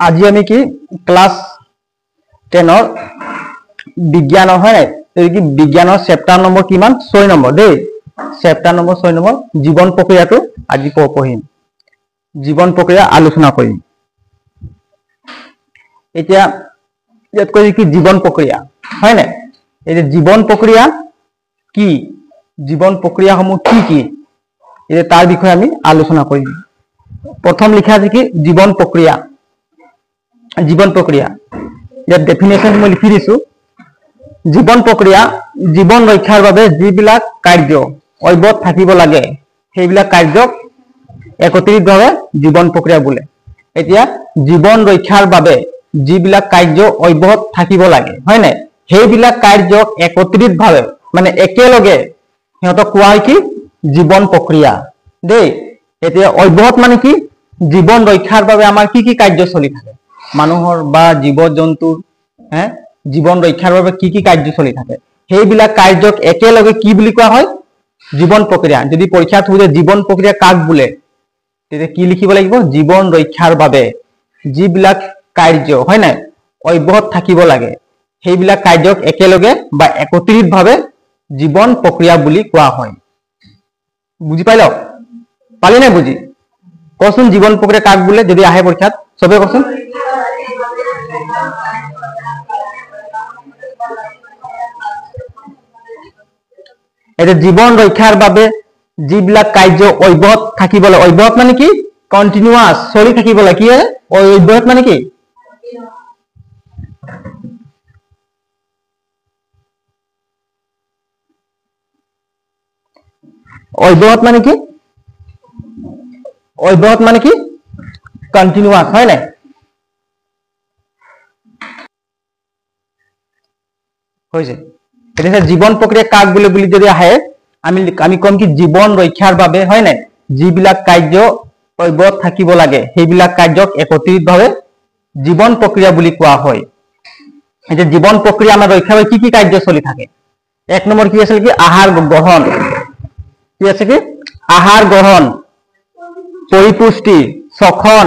আজি আমি কি ক্লাস 10 বিজ্ঞানৰ হয় নাই কি বিজ্ঞানৰ চেপ্টাৰ নম্বৰ কিমান 6 নম্বৰ দেই চেপ্টাৰ নম্বৰ 6 নম্বৰ জীৱন প্ৰক্ৰিয়াটো আজি পঢ়িম জীৱন প্ৰক্ৰিয়া আলোচনা কৰিম এতিয়া ইয়াত কৈ কি জীৱন প্ৰক্ৰিয়া হয় নাই এই জীৱন প্ৰক্ৰিয়া কি জীৱন প্ৰক্ৰিয়াসমূহ কি এই তাৰ বিষয়ে আমি আলোচনা কৰিম প্ৰথম লিখা আছে কি জীৱন প্ৰক্ৰিয়া ইয়াত ডেফিনেশন মই লিখি দিছো জীৱন প্ৰক্ৰিয়া জীৱন ৰক্ষাৰ বাবে যিবিলাক কাৰ্য অব্যাহত থাকিব লাগে সেইবিলাক কাৰ্যক একত্ৰিতভাৱে জীৱন প্ৰক্ৰিয়া বোলে এতিয়া জীৱন ৰক্ষাৰ বাবে যিবিলাক কাৰ্য অব্যাহত থাকিব লাগে হয় নাই সেইবিলাক কাৰ্যক একত্ৰিতভাৱে মানে একেলগে হেতক কোৱা হয় কি জীৱন প্ৰক্ৰিয়া দেই এতিয়া অব্যাহত মানে কি জীৱন ৰক্ষাৰ বাবে আমাৰ কি কাৰ্য চলি থাকে মানুহৰ বা জীৱ জন্তুৰ জীৱন ৰক্ষাৰ বাবে কি কাৰ্য চলি থাকে সেইবিলাক কাৰ্যক একেলগে কি বুলি কোৱা হয় জীৱন প্ৰক্ৰিয়া যদি পৰীক্ষাত সুধে জীৱন প্ৰক্ৰিয়া কাক বোলে তেতিয়া কি লিখিব লাগিব জীৱন ৰক্ষাৰ বাবে যিবিলাক কাৰ্য হয় নাই অব্যাহত থাকিব লাগে সেইবিলাক কাৰ্যক একেলগে বা একত্ৰিতভাৱে জীৱন প্ৰক্ৰিয়া বুলি কোৱা হয় বুজি পাইল পালি নাই বুজি কচোন জীৱন প্ৰক্ৰিয়া কাক বোলে যদি আহে পৰীক্ষাত সবে কচোন এটা জীবন ৰক্ষাৰ বাবে যিবিলাক কাৰ্য অব্যাহত থাকিব লাগে অব্যাহত মানে কি কন্টিনিউয়াস চলি থাকিব লাগে কি অব্যাহত মানে কি অব্যাহত মানে কি কন্টিনিউয়াস হয় নাই হৈছে এটা জীৱন প্ৰক্ৰিয়া কাক বোলে বুলি যদি আহে আমি কম কি জীৱন ৰক্ষাৰ বাবে হয় নাই যিবিলাক কাৰ্য অব্যাহত থাকিব লাগে সেইবিলাক কাৰ্যক একত্ৰিতভাৱে জীৱন প্ৰক্ৰিয়া বুলি কোৱা হয় এটা জীৱন প্ৰক্ৰিয়া আমাৰ ৰক্ষাৰ বাবে কি কাৰ্য চলি থাকে এক নম্বৰ কি আছিল কি আহাৰ গ্ৰহণ কি আছে কি আহাৰ গ্ৰহণ পৰিপুষ্টি শ্বসন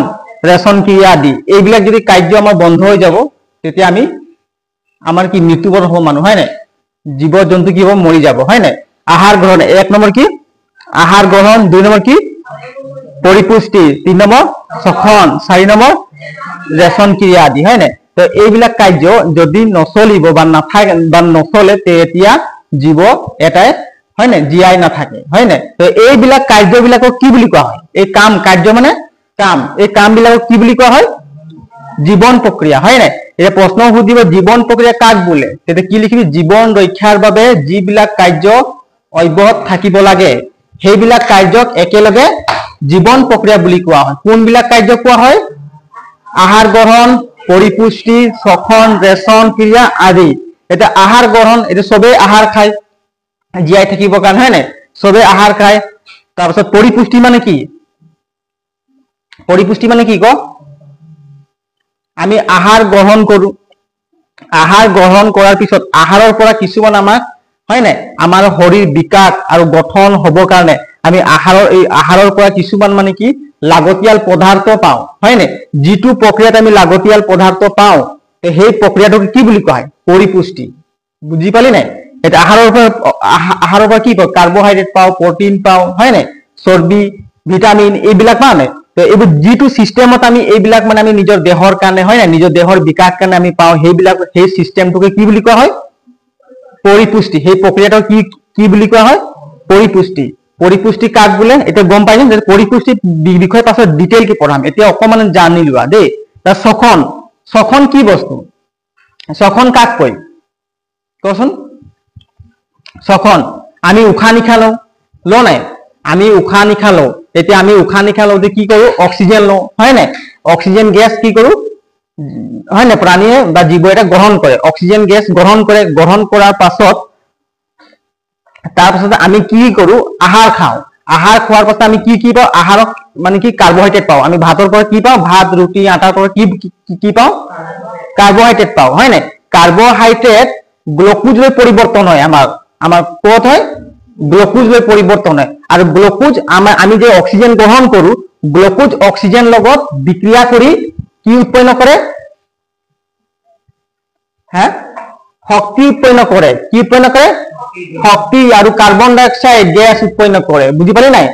ৰেচন ক্ৰিয়া আদি এইবিলাক যদি কাৰ্য আমাৰ বন্ধ হৈ যাব তেতিয়া আমি আমাৰ কি মৃত্যুবৰণ হ'ব মানুহ হয় নাই জীৱ জন্তু কি হ'ব মৰি যাব হয় নাই আহাৰ গ্ৰহণ এক নম্বৰ কি আহাৰ গ্ৰহণ দুই নম্বৰ কি পৰিপুষ্টি তিন নম্বৰ শ্বসন চাৰি নম্বৰ ৰেচন ক্ৰিয়া আদি হয় নাই তো এইবিলাক কাৰ্য যদি নচলিব বা নাথাকে বা নচলে তেতিয়া জীৱ এটাই হয় নাই জীয়াই নাথাকে হয় নাই তো এইবিলাক কাৰ্যবিলাকক কি বুলি কোৱা হয় এই কাম কাৰ্য মানে কাম এই কামবিলাকক কি বুলি কোৱা হয় জীৱন প্ৰক্ৰিয়া হয় নাই এটা প্ৰশ্ন সুধিব জীৱন প্ৰক্ৰিয়া কাক বোলে তেতিয়া কি লিখিবি জীৱন ৰক্ষাৰ বাবে যিবিলাক কাৰ্য অব্যাহত থাকিব লাগে সেইবিলাক কাৰ্যক একেলগে জীৱন প্ৰক্ৰিয়া বুলি কোৱা হয় কোনবিলাক কাৰ্য কোৱা হয় আহাৰ গ্ৰহণ পৰিপুষ্টি শ্বসন ৰেচন ক্ৰিয়া আদি এটা আহাৰ গ্ৰহণ এটা সবে আহাৰ খায় জীয়াই থাকিবৰ কাৰণে হয় নাই সবে আহাৰ খায় তাৰপিছত পৰিপুষ্টি মানে কি ক আমি আহাৰ গ্ৰহণ কৰো আহাৰ গ্ৰহণ কৰাৰ পিছত আহাৰৰ পৰা কিছুমান আমাক হয় নাই আমাৰ শৰীৰ বিকাশ আৰু গঠন হ'বৰ কাৰণে আমি আহাৰৰ পৰা কিছুমান মানে কি লাগতিয়াল পদাৰ্থ পাওঁ হয় নাই যিটো প্ৰক্ৰিয়াত আমি লাগতিয়াল পদাৰ্থ পাওঁ সেই প্ৰক্ৰিয়াটোক কি বুলি কোৱা হয় পৰিপুষ্টি বুজি পালি নাই এটা আহাৰৰ পৰা কি পাওঁ কাৰ্বহাইড্ৰেট পাওঁ প্ৰটিন পাওঁ হয় নাই চৰ্বি ভিটামিন এইবিলাক পাওঁ নাই তো এইবোৰ যিটো সিস্টেমত আমি এইবিলাক মানে আমি নিজৰ দেহৰ কাৰণে হয় নাই নিজৰ দেহৰ বিকাশ কাৰণে আমি পাওঁ সেইবিলাক সেই সিস্টেমটোকে কি বুলি কোৱা হয় পৰিপুষ্টি সেই প্ৰক্ৰিয়াটো কি বুলি কোৱা হয় পৰিপুষ্টি কাক বোলে এটা গম পাইছে যে পৰিপুষ্টি বিষয়ে পাছত ডিটেইল কি পঢ়াম এতিয়া অকমান জানি লোৱা দেই তাৰ শ্বসন কি বস্তু শ্বসন কাক কয় কচোন শ্বসন আমি উশাহ নিশাহ লওঁ নাই আমি উশাহ নিশাহ লওঁ এতিয়া আমি উশাহ নিশাহ লওঁতে কি কৰো অক্সিজেন লওঁ হয় নাই অক্সিজেন গেছ কি কৰো হয় নাই প্ৰাণীয়ে বা জীৱ এটা গ্ৰহণ কৰে অক্সিজেন গেছ গ্ৰহণ কৰাৰ পাছত তাৰপিছত আমি কি কৰো আহাৰ খাওঁ আহাৰ খোৱাৰ পাছত আমি কি পাওঁ আহাৰক মানে কি কাৰ্বহাইড্ৰেট পাওঁ আমি ভাতৰ পৰা কি পাওঁ ভাত ৰুটি আটাৰ পৰা কি পাওঁ কাৰ্বহাইড্ৰেট পাওঁ হয় নাই কাৰ্বহাইড্ৰেট গ্লুকোজলৈ পৰিৱৰ্তন হয় আমাৰ ক'ত হয় গ্লুকোজলৈ পৰিৱৰ্তন হয় আৰু গ্লুকোজ আমি যে অক্সিজেন গ্ৰহণ কৰো গ্লুকোজ অক্সিজেন লগত বিক্ৰিয়া কৰি কি উৎপন্ন কৰে হ্যাঁ শক্তি উৎপন্ন কৰে কি উৎপন্ন কৰে শক্তি আৰু কাৰ্বন ডাই অক্সাইড গ্যাস উৎপন্ন কৰে বুজি পালি নাই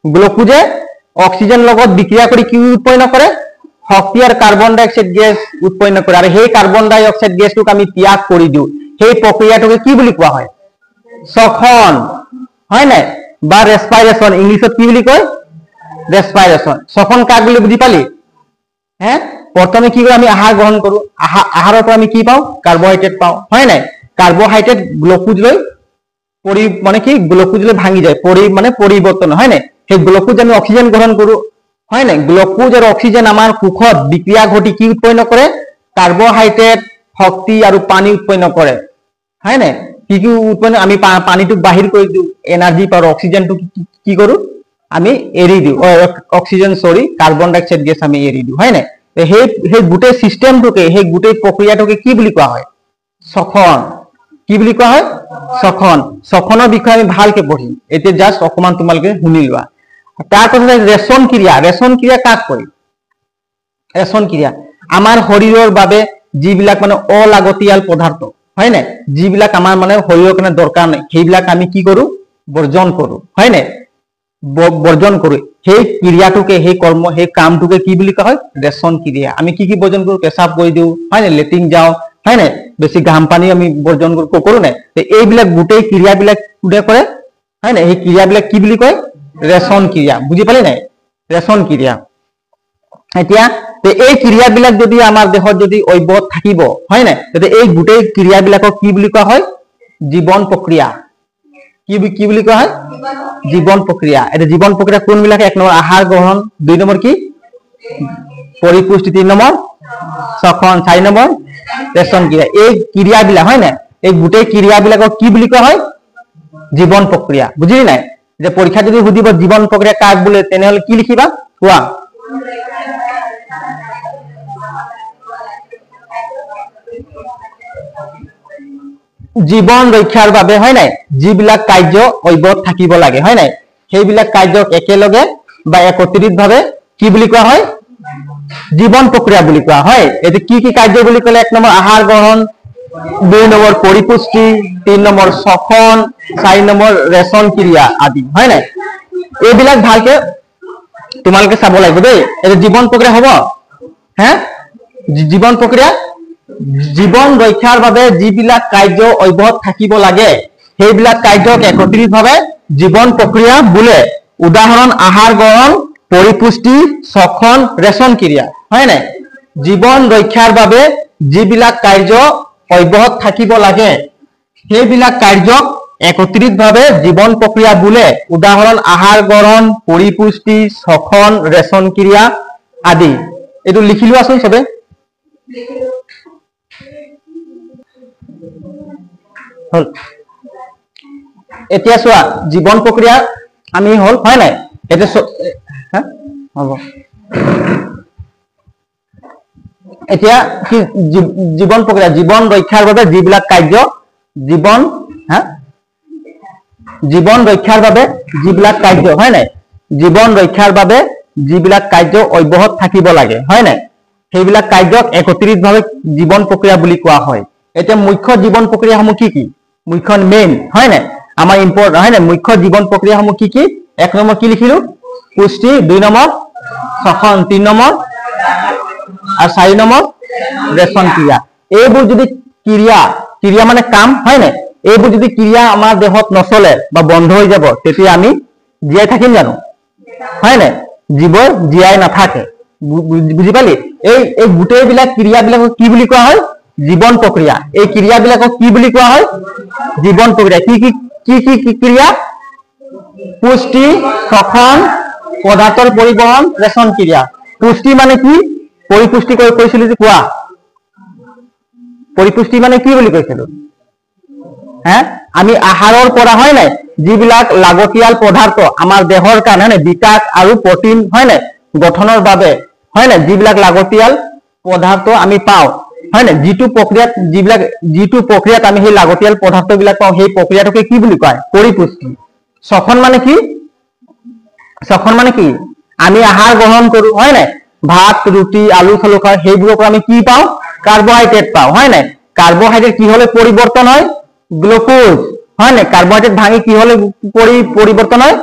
গ্লুকোজে অক্সিজেন লগত বিক্ৰিয়া কৰি কি উৎপন্ন কৰে শক্তি আৰু কাৰ্বন ডাই অক্সাইড গ্যাস উৎপন্ন কৰে আৰু সেই কাৰ্বন ডাই অক্সাইড গ্যাসটোক আমি ত্যাগ কৰি দিও সেই প্ৰক্ৰিয়াটোকে কি বুলি কোৱা হয় শ্বসন হয় নাই বা ৰেসপিৰেশন ইংলিছত কি বুলি কয় ৰেসপিৰেশন শ্বসন কাক বুলি বুজি পালি হ্যাঁ প্রথমে কি করে আমি আহার গ্রহণ করু আহারের পর আমি কি পাও কার্বোহাইড্রেট পাও হয় নাই কার্বোহাইড্রেট গ্লুকোজ লৈ মানে কি গ্লুকোজ লৈ ভাঙি যায় মানে পরিবর্তন হয় নাই সেই গ্লুকোজ আমি অক্সিজেন গ্রহণ করু হয় নাই গ্লুকোজ আর অক্সিজেন আমার কোষত বিক্রিয়া ঘটি কি উৎপন্ন করে কার্বোহাইড্রেট শক্তি আর পানি উৎপন্ন করে হয় নাই কি কি উৎপন্ন আমি পানিটুক বাহির করে দিও এনার্জি পাও অক্সিজেনটু কি করু আমি এৰি দিও অক্সিজেন সৰি কাৰ্বন ডাই অক্সাইড গ্যাস আমি এৰি দিও হয় নাই সেই গোটেই সিস্টেমটোকে সেই গোটেই প্ৰক্ৰিয়াটোকে কি বুলি কোৱা হয় শ্বসন কি বুলি কোৱা হয় শ্বসন শ্বসনৰ বিষয়ে আমি ভালকে পঢ়িম এতিয়া জাস্ট অকমান তোমালকে শুনি লোৱা তাৰ কথা ৰেচন ক্ৰিয়া কাক কয় ৰেচন ক্ৰিয়া আমাৰ শৰীৰৰ বাবে যিবিলাক মানে অলাগতিয়াল পদাৰ্থ হয় নাই যিবিলাক আমাৰ মানে শৰীৰৰ কাৰণে দৰকাৰ নাই সেইবিলাক আমি কি কৰো বৰ্জন কৰো হয় নাই বৰ্জন কৰি সেই ক্ৰিয়াটোকে সেই কৰ্ম সেই কামটোকে কি বুলি কোৱা হয় ৰেচন ক্ৰিয়া আমি কি কি বৰ্জন কৰো পেশাব কৰি দিও হয় নাই লেট্ৰিন যাও হয় নাই বেছি ঘাম পানী আমি বৰ্জন কৰো নাই এইবিলাক গোটেই ক্ৰিয়াবিলাক কোনে কৰে হয় নাই সেই ক্ৰিয়াবিলাক কি বুলি কয় ৰেচন ক্ৰিয়া বুজি পালি নাই ৰেচন ক্ৰিয়া এতিয়া এই ক্ৰিয়াবিলাক যদি আমাৰ দেহত যদি অব্যাহত থাকিব হয় নাই তেতিয়া এই গোটেই ক্ৰিয়াবিলাকক কি বুলি কোৱা হয় জীৱন প্ৰক্ৰিয়া কি বুলি কোৱা হয় জীবন প্রক্রিয়া এটা জীবন প্রক্রিয়া কোন বিলাকে এক নম্বর আহার গ্রহণ দুই নম্বর কি পরিপুষ্টি তিন নম্বর শ্বসন চারি নম্বর ৰেচন ক্ৰিয়া এই ক্ৰিয়া বিলাক হয় না এই গোটেই ক্ৰিয়া বিলাকক কি বুলি কোৱা হয় জীবন প্ৰক্ৰিয়া বুঝলি নাই যে পৰীক্ষা যদি সুধিব জীবন প্ৰক্ৰিয়া কাক বলে তেনেহলে কি লিখিবা কোৱা জীবন ৰক্ষাৰ বাবে হয় নাই যিবিলাক কাৰ্য অব্যাহত থাকিব লাগে হয় নাই সেইবিলাক কাৰ্যক একেলগে বা একত্ৰিতভাৱে কি বুলি কোৱা হয় জীবন প্ৰক্ৰিয়া বুলি কোৱা হয় এতে কি কি কাৰ্য বুলি ক'লে এক নম্বৰ আহাৰ গ্ৰহণ দুই নম্বৰ পৰিপুষ্টি তিন নম্বৰ শ্বসন চাৰি নম্বৰ ৰেচন ক্ৰিয়া আদি হয় নাই এইবিলাক ভালকে তোমালোকে চাব লাগিব দেই এতে জীবন প্ৰক্ৰিয়া হ'ব হে জীবন প্ৰক্ৰিয়া জীবন ৰক্ষাৰ বাবে যিবিলাক কাৰ্য অব্যাহত থাকিব লাগে সেইবিলাক কাৰ্যক একত্ৰিতভাৱে জীবন প্ৰক্ৰিয়া বোলে উদাহৰণ আহাৰ গ্ৰহণ পৰিপুষ্টি শ্বসন ৰেচন ক্ৰিয়া হয় নাই জীবন ৰক্ষাৰ বাবে যিবিলাক কাৰ্য অব্যাহত থাকিব লাগে সেইবিলাক কাৰ্যক একত্ৰিতভাৱে জীবন প্ৰক্ৰিয়া বোলে উদাহৰণ আহাৰ গ্ৰহণ পৰিপুষ্টি শ্বসন ৰেচন ক্ৰিয়া আদি এটো লিখি লোৱাচোন সবে হল এতিয়া চোৱা জীবন প্ৰক্ৰিয়া আমি হল হয় নাই এটা হ'ব এতিয়া কি জীবন প্ৰক্ৰিয়া জীবন ৰক্ষাৰ বাবে যিবিলাক কাৰ্য জীবন ৰক্ষাৰ বাবে যিবিলাক কাৰ্য হয় নাই জীবন ৰক্ষাৰ বাবে যিবিলাক কাৰ্য অব্যাহত থাকিব লাগে হয় নাই সেইবিলাক কাৰ্যক একত্ৰিতভাৱে জীবন প্ৰক্ৰিয়া বুলি কোৱা হয় এতিয়া মুখ্য জীবন প্ৰক্ৰিয়াসমূহ কি কি মুখ্য মেইন হয় নাই আমাৰ ইম্পৰ্টেন্ট হয় নাই মুখ্য জীবন প্ৰক্ৰিয়াসমূহ কি কি এক নম্বৰ কি লিখিলো পুষ্টি দুই নম্বৰ শ্বসন তিন নম্বৰ আৰ 4 নম্বৰ ৰেশন ক্ৰিয়া এইবোৰ যদি ক্ৰিয়া মানে কাম হয় না এইবোৰ যদি ক্রিয়া আমার দেহত নচলে বা বন্ধ হয়ে যাব তেতিয়া আমি জিয়াই থাকিম জানো হয় না জীৱ জিয়াই নাথাকে বুজি পালি এই গোটেই বিলাক ক্ৰিয়া বিলাক কি বুলি কোৱা হয় জীবন প্ৰক্ৰিয়া এই ক্ৰিয়া বিলাক কি বুলি কোৱা হয় জীবন প্ৰক্ৰিয়া কি ক্ৰিয়া পুষ্টি শ্বসন পদাৰ্থৰ পৰিবহন ৰেশন ক্ৰিয়া পুষ্টি মানে কি পৰিপুষ্টি কৈছিল যে কোৱা পৰিপুষ্টি মানে কি বুলি কৈছিল হ্যাঁ আমি আহাৰৰ পৰা হয় নাই যিবিলাক লাগতিয়াল পদাৰ্থ আমাৰ দেহৰ কাৰণে বিকাশ আৰু প্ৰটিন হয় নাই গঠনৰ বাবে হয় নাই যিবিলাক লাগতিয়াল পদাৰ্থ আমি পাওঁ হয় নাই যিটো প্ৰক্ৰিয়াত আমি সেই লাগতিয়াল পদাৰ্থবিলাক পাওঁ সেই প্ৰক্ৰিয়াটোকে কি বুলি কয় পৰিপুষ্টি শ্বসন মানে কি আমি আহাৰ গ্ৰহণ কৰো হয় নাই ভাত ৰুটি আলু চালু খাওঁ সেইবোৰৰ পৰা আমি কি পাওঁ কাৰ্বহাইড্ৰেট পাওঁ হয় নাই কাৰ্বহাইড্ৰেট কি হলে পৰিৱৰ্তন হয় গ্লুকোজ হয় নাই কাৰ্বহাইড্ৰেট ভাঙি কি হলে পৰিৱৰ্তন হয়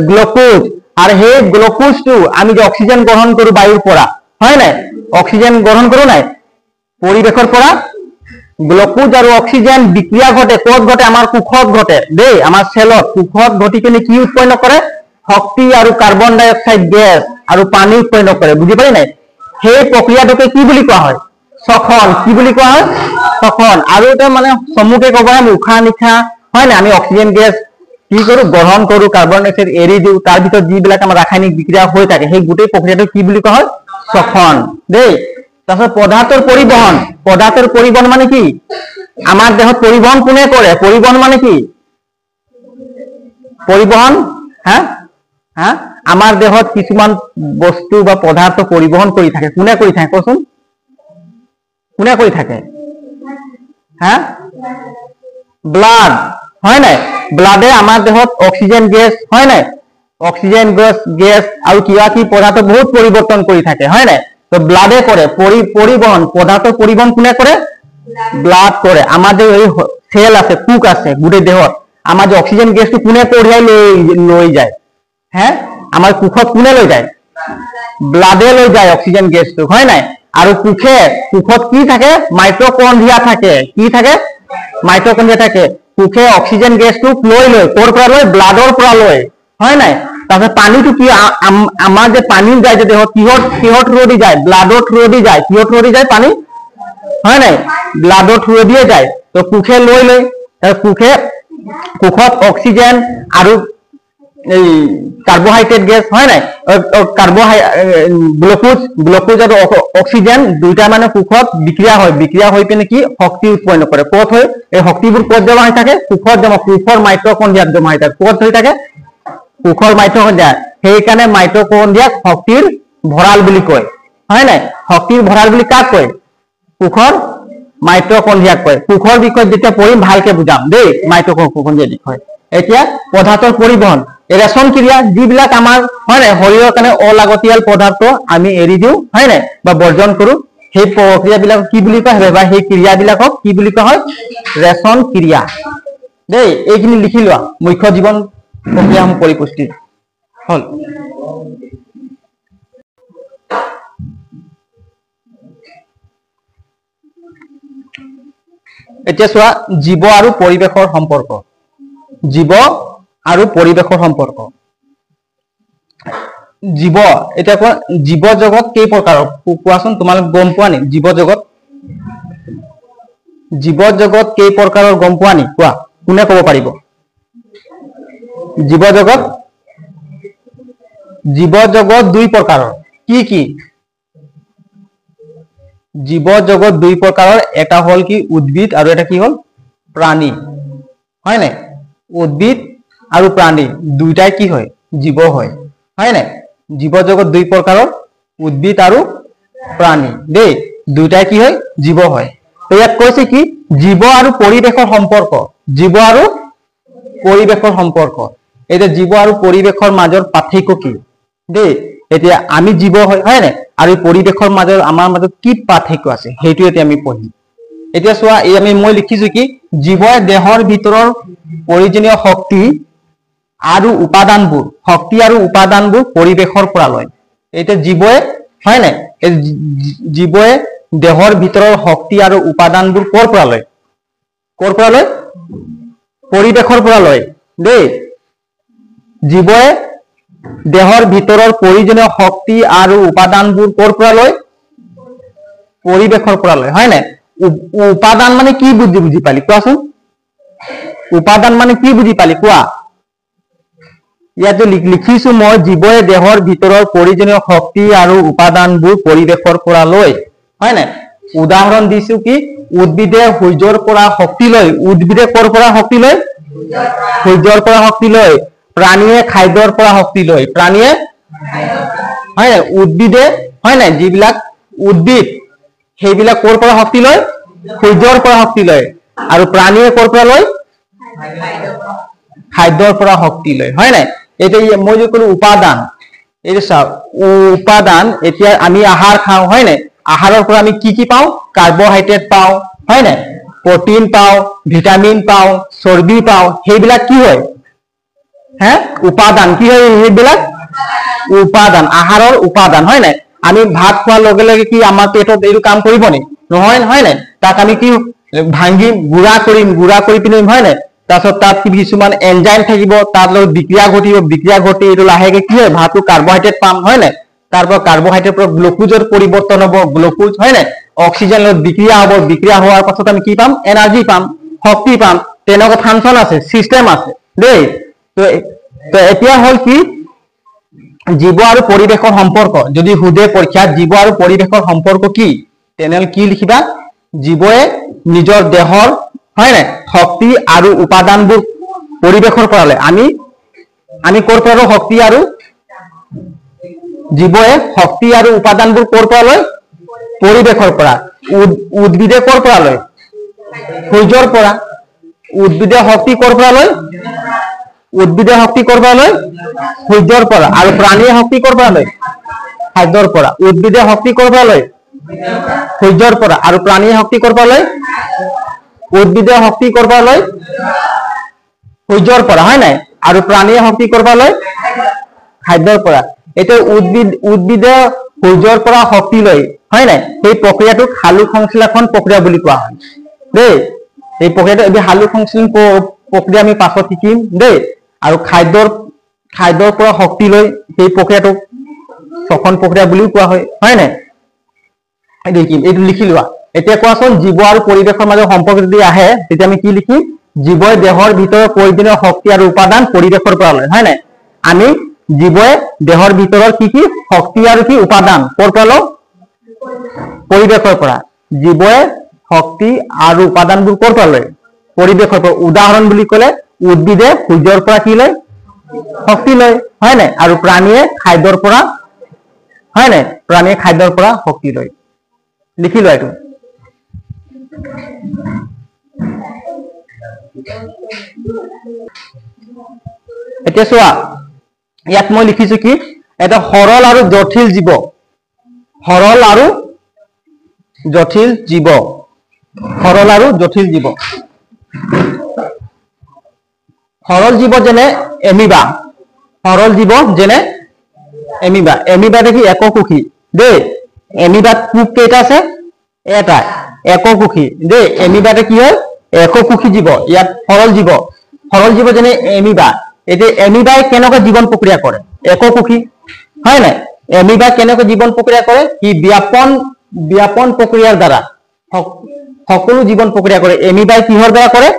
গ্লুকোজ আৰ সেই গ্লুকোজটো আমি যে অক্সিজেন গ্ৰহণ কৰো বায়ুৰ পৰা হয় নাই অক্সিজেন গ্ৰহণ কৰো নাই পৰিৱেশৰ পৰা গ্লুকোজ আৰু অক্সিজেন বিক্ৰিয়া ঘটে ক'ত ঘটে আমাৰ কোষত ঘটে দেই আমাৰ সেলত কোষত ঘটি কিনে কি উৎপন্ন কৰে শক্তি আৰু কাৰ্বন ডাই অক্সাইড গেছ আৰু পানী উৎপন্ন কৰে বুজি পালি নাই সেই প্ৰক্ৰিয়াটোকে কি বুলি কোৱা হয় শ্বসন কি বুলি কোৱা হয় শ্বসন আৰু এটা মানে সমুখে ক'ব আমি উশাহ নিশাহ হয় না আমি অক্সিজেন গেছ কি কৰো গ্ৰহণ কৰো কাৰ্বন ডাই অক্সাইড এৰি দিও তাৰ ভিতৰত যিবিলাক আমাৰ ৰাসায়নিক বিক্ৰিয়া হৈ থাকে সেই গোটেই প্ৰক্ৰিয়াটো কি বুলি কোৱা হয় শ্বসন দেই তাৰপিছত পদাৰ্থৰ পৰিবহন মানে কি আমাৰ দেহত পৰিবহন কোনে কৰে পৰিবহন মানে কি পৰিবহন হা আমাৰ দেহত কিছুমান বস্তু বা পদাৰ্থ পৰিবহন কৰি থাকে কোনে কৰি থাকে কোৱাচোন কোনে কৰি থাকে হা ব্লাড হয় নাই ব্লাডে আমাৰ দেহত অক্সিজেন গেছ হয় নাই অক্সিজেন গেছ আৰু কিবা কি পদাৰ্থ বহুত পৰিৱৰ্তন কৰি থাকে হয় নাই তো ব্লাডে কৰে পৰিবহন পদাৰ্থ পৰিবহন কোনে কৰে ব্লাড কৰে আমাৰ যে এই সেল আছে কোষ আছে গোটেই দেহত আমাৰ যে অক্সিজেন গেছটো কোনে কঢ়িয়াই লৈ যায় হ্যাঁ আমাৰ কোষত কোনে লৈ যায় ব্লাডে লৈ যায় অক্সিজেন গেছটো হয় নাই আৰু কোষত কি থাকে মাইটকন্ড্ৰিয়া থাকে কি থাকে মাইটকন্ড্ৰিয়া থাকে কোষে অক্সিজেন গেছটো লৈ ক'ৰ পৰা লৈ ব্লাডৰ পৰা লৈ হয় নাই তাৰপিছত পানীটো কি আমাৰ যে পানী যায় যে দেহত কিহত থ্ৰু দি যায় ব্লাডৰ থ্ৰু দি যায় কিহত থ্ৰু দি যায় পানী হয় নাই ব্লাডৰ থ্ৰু দিয়ে যায় তো কোষে লৈ কোষত অক্সিজেন আৰু এই কাৰ্বহাইড্ৰেট গেছ হয় নাই গ্লুকোজ আৰু অক্সিজেন দুইটা মানে কোষত বিক্ৰিয়া হৈ পিনে কি শক্তি উৎপন্ন কৰে ক'ত হয় এই শক্তিবোৰ ক'ত জমা হৈ থাকে কোষৰ মাইটকন্ড্ৰিয়াত জমা হৈ থাকে ক'ত হৈ থাকে কোষৰ মাইটকন্ড্ৰিয়া সেইকাৰণে মাইটকন্ড্ৰিয়াক শক্তিৰ ভঁৰাল বুলি কয় হয় নাই শক্তিৰ ভঁৰাল বুলি কাক কয় কোষৰ মাইটকন্ড্ৰিয়াক কয় কোষৰ বিষয়ে যেতিয়া পঢ়িম ভালকে বুজাম দেই মাইটকন্ড্ৰিয়াৰ বিষয়ে এতিয়া পদাৰ্থৰ পৰিবহন ৰেচন ক্ৰিয়া যিবিলাক আমাৰ হয় নাই শৰীৰৰ কাৰণে অলাগতিয়াল পদাৰ্থ আমি এৰি দিওঁ হয় নাই বা বৰ্জন কৰো সেই প্ৰক্ৰিয়াবিলাক কি বুলি কোৱা হয় বা সেই ক্ৰিয়াবিলাকক কি বুলি কোৱা হয় ৰেচন ক্ৰিয়া দেই এইখিনি লিখি লোৱা মুখ্য জীৱন প্ৰক্ৰিয়া পৰিপুষ্টি হল এতিয়া চোৱা জীৱ আৰু পৰিৱেশৰ সম্পৰ্ক জীৱ আৰু পৰিৱেশৰ সম্পৰ্ক জীৱ এটা কোৱা জীৱ জগত কেই প্ৰকাৰৰ কোৱাচোন তোমালোক গম পোৱা নি জীৱ জগত কেই প্ৰকাৰৰ গম পোৱা নি কোৱা কোনে ক'ব পাৰিব জীৱ জগত দুই প্ৰকাৰৰ কি জীৱ জগত দুই প্ৰকাৰৰ এটা হল কি উদ্ভিদ আৰু এটা কি হল প্ৰাণী হয় নাই উদ্ভিদ আৰু প্ৰাণী দুইটাই কি হয় জীৱ হয় নাই জীৱ জগত দুই প্ৰকাৰৰ উদ্ভিদ আৰু প্ৰাণী দেই দুইটাই কি হয় জীৱ হয় তো ইয়াত কৈছে কি জীৱ আৰু পৰিৱেশৰ সম্পৰ্ক এটা জীৱ আৰু পৰিৱেশৰ মাজৰ পাৰ্থক্য কি দেই এতিয়া আমি জীৱ হয় নাই আৰু পৰিৱেশৰ মাজৰ আমাৰ মাজত কি পাৰ্থক্য আছে সেইটো এতিয়া আমি পঢ়িম এতিয়া চোৱা এই মই লিখিছো কি জীৱই দেহৰ ভিতৰৰ প্ৰয়োজনীয় শক্তি আৰু উপাদানবোৰ পৰিৱেশৰ পৰা লয় এটা জীৱই হয় নাই জীৱই দেহৰ ভিতৰৰ শক্তি আৰু উপাদানবোৰ ক'ৰ পৰা লয় পৰিৱেশৰ পৰা লয় দেই জীৱই দেহৰ ভিতৰৰ প্ৰয়োজনীয় শক্তি আৰু উপাদানবোৰ ক'ৰ পৰা লয় পৰিৱেশৰ পৰা লয় হয় নাই উপাদান মানে কি বুজি পালি কোৱাচোন উপাদান মানে কি বুজি পালি কোৱা ইয়াতে লিখিছো মই জীৱই দেহৰ ভিতৰৰ প্ৰয়োজনীয় শক্তি আৰু উপাদানবোৰ পৰিৱেশৰ পৰা লয় হয় নাই উদাহৰণ দিছো কি উদ্ভিদে সূৰ্যৰ পৰা শক্তি লয় উদ্ভিদে ক'ৰ পৰা শক্তি লয় সূৰ্যৰ পৰা শক্তি লয় প্ৰাণীয়ে খাদ্যৰ পৰা শক্তি লয় প্ৰাণীয়ে হয় নাই উদ্ভিদে হয় নাই যিবিলাক উদ্ভিদ সেইবিলাক ক'ৰ পৰা শক্তি লয় সূৰ্যৰ পৰা শক্তি লয় আৰু প্ৰাণীয়ে ক'ৰ পৰা লয় খাদ্যৰ পৰা শক্তি লয় হয় নাই এটা মই যে কলো উপাদান এই চাওক উপাদান এতিয়া আমি আহাৰ খাওঁ হয় নাই আহাৰৰ পৰা আমি কি পাওঁ কাৰ্বহাইড্ৰেট পাওঁ হয় নাই প্ৰটিন পাওঁ ভিটামিন পাওঁ চৰ্বি পাওঁ সেইবিলাক কি হয় উপাদান কি হয় সেইবিলাক উপাদান আহাৰৰ উপাদান হয় নাই আমি ভাত খোৱাৰ লগে লগে কি আমাৰ পেটত এইটো কাম কৰিব নি নহয় হয় নাই তাক আমি কি ভাঙি গুড়া কৰি পিনে হয় নাই তাৰপিছত তাত কিছুমান এনজাইম থাকিব তাৰ লগত বিক্ৰিয়া ঘটি এইটো লাহেকে কি হয় ভাতটো কাৰ্বহাইড্ৰেট পাম হয় নাই তাৰ পৰা কাৰ্বহাইড্ৰেট পৰা গ্লুকোজৰ পৰিৱৰ্তন হ'ব গ্লুকোজ হয় নাই অক্সিজেন লগত বিক্ৰিয়া হ'ব বিক্ৰিয়া হোৱাৰ পাছত আমি কি পাম এনাৰ্জি পাম শক্তি পাম তেনেকুৱা ফাংচন আছে সিস্টেম আছে দেই তো এতিয়া হল কি জীৱ আৰু পৰিৱেশৰ সম্পৰ্ক যদি সুধে পৰীক্ষাত জীৱ আৰু পৰিৱেশৰ সম্পৰ্ক কি তেনেহলে কি লিখিবা জীৱে নিজৰ দেহৰ হয় নাই শক্তি আৰু উপাদানবোৰ পৰিৱেশৰ পৰা লয় আমি কৰ পৰা শক্তি আৰু জীৱে শক্তি আৰু উপাদানবোৰ কৰ পৰা লয় পৰিৱেশৰ পৰা উদ্ভিদে কৰ পৰা লয় সূৰ্যৰ পৰা উদ্ভিদে শক্তি কৰ পৰা লয় সূৰ্যৰ পৰা আৰু প্ৰাণীয়ে শক্তি কৰ পৰা লয় খাদ্যৰ পৰা উদ্ভিদে শক্তি কৰ পৰা লয় সূৰ্যৰ পৰা আৰু প্ৰাণীয়ে শক্তি কৰ পৰা লয় উদ্ভিদে শক্তি কৰ পৰা লয় সূৰ্যৰ পৰা হয় নাই আৰু প্ৰাণীয়ে শক্তি কৰ পৰা লয় খাদ্যৰ পৰা এটা উদ্ভিদে সূৰ্যৰ পৰা শক্তি লয় হয় নাই সেই প্ৰক্ৰিয়াটোক সালোক সংশ্লেষণ প্ৰক্ৰিয়া বুলি কোৱা হয় দেই এই প্ৰক্ৰিয়াটো সালোক সংশ্লেষণ প্ৰক্ৰিয়া আমি পাছত শিকিম দেই আৰু খাদ্যৰ পৰা শক্তি লৈ সেই প্ৰক্ৰিয়াটোক শ্বসন প্ৰক্ৰিয়া বুলিও কোৱা হয় হয় নাই এইটো লিখি লোৱা এতিয়া কোৱাচোন জীৱ আৰু পৰিৱেশৰ মাজত সম্পৰ্ক যদি আহে তেতিয়া আমি কি লিখিম জীৱই দেহৰ ভিতৰৰ প্ৰয়োজনীয় শক্তি আৰু উপাদান পৰিৱেশৰ পৰা লয় হয় নাই আমি জীৱই দেহৰ ভিতৰৰ কি শক্তি আৰু কি উপাদান কৰ পৰা লওঁ পৰিৱেশৰ পৰা জীৱই শক্তি আৰু উপাদানবোৰ কৰ পৰা লয় পৰিৱেশৰ পৰা উদাহৰণ বুলি ক'লে উদ্ভিদে সূৰ্যৰ পৰা কি লয় শক্তি লয় হয় নাই আৰু প্ৰাণীয়ে খাদ্যৰ পৰা হয় নাই প্ৰাণীয়ে খাদ্যৰ পৰা শক্তি লয় লিখি লোৱা এইটো এতিয়া চোৱা ইয়াত মই লিখিছো কি এটা সৰল আৰু জটিল জীৱ সৰল আৰু জটিল জীৱ সৰল জীৱ যেনে এমিবা এমিবা দেখি এককোষী দেই এমিবাত কোষ কেইটা আছে এটা এককোষী দেই এমিবাতে কি হয় এককোষী জীৱ ইয়াত সৰল জীৱ যেনে এমিবা এতিয়া এমিবাই কেনেকৈ জীৱন প্ৰক্ৰিয়া কৰে এককোষী হয় নাই এমিবা কেনেকৈ জীৱন প্ৰক্ৰিয়া কৰে কি ব্যাপন প্ৰক্ৰিয়াৰ দ্বাৰা সকলো জীৱন প্ৰক্ৰিয়া কৰে এমিবাই কিহৰ দ্বাৰা কৰে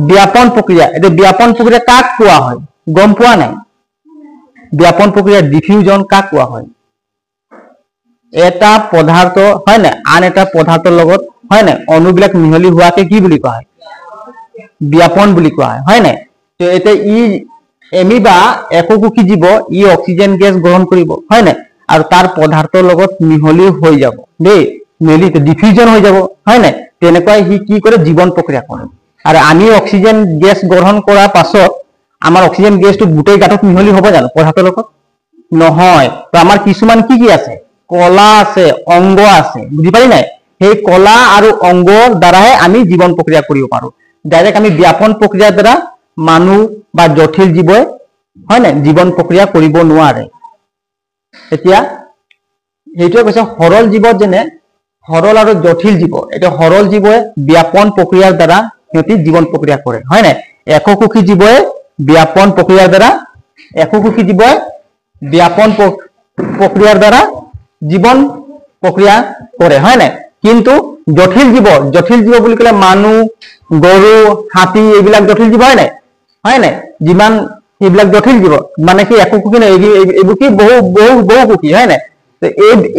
ব্যাপন প্ৰক্ৰিয়া এটা ব্যাপন প্ৰক্ৰিয়া কাক কোৱা হয় গম পোৱা নাই ব্যাপন প্ৰক্ৰিয়া ডিফিউজন কাক কোৱা হয় এটা পদাৰ্থ হয় নাই আন এটা পদাৰ্থৰ লগত হয় নাই অণুবিলাক মিহলি হোৱাকে কি বুলি কোৱা হয় ব্যাপন বুলি কোৱা হয় নাই তো এটা এমিবা এককোষী জীৱ অক্সিজেন গেছ গ্ৰহণ কৰিব হয় নাই আৰু তাৰ পদাৰ্থৰ লগত মিহলি হৈ যাব দেই মিলি ডিফিউজন হৈ যাব হয় নাই তেনেকৈ কি কৰে জীৱন প্ৰক্ৰিয়া কৰে আৰু আমি অক্সিজেন গেছ গ্ৰহণ কৰাৰ পাছত আমাৰ অক্সিজেন গেছটো গোটেই গাঁতত মিহলি হ'ব জানো পদাৰ্থৰ লগত নহয় তো আমাৰ কিছুমান কি আছে কলা আছে অংগ আছে বুজি পাৰি নাই সেই কলা আৰু অংগৰ দ্বাৰাহে আমি জীৱন প্ৰক্ৰিয়া কৰিব পাৰো ডাইৰেক্ট আমি ব্যাপন প্ৰক্ৰিয়াৰ দ্বাৰা মানুহ বা জটিল জীৱই হয় নাই জীৱন প্ৰক্ৰিয়া কৰিব নোৱাৰে এতিয়া সেইটোৱে কৈছে সৰল জীৱ যেনে সৰল আৰু জটিল জীৱ এটা সৰল জীৱই ব্যাপন প্ৰক্ৰিয়াৰ দ্বাৰা সিহঁতি জীৱন প্ৰক্ৰিয়া কৰে হয় নাই এককোষী জীৱই ব্যাপন প্ৰক্ৰিয়াৰ দ্বাৰা জীৱন প্ৰক্ৰিয়া কৰে হয় নাই কিন্তু জটিল জীৱ বুলি ক'লে মানুহ গৰু হাতী এইবিলাক জটিল জীৱ হয় নাই যিমান এইবিলাক জটিল জীৱ মানে কি এককোষী নাই এইবোৰ কি বহুকোষী হয় নাই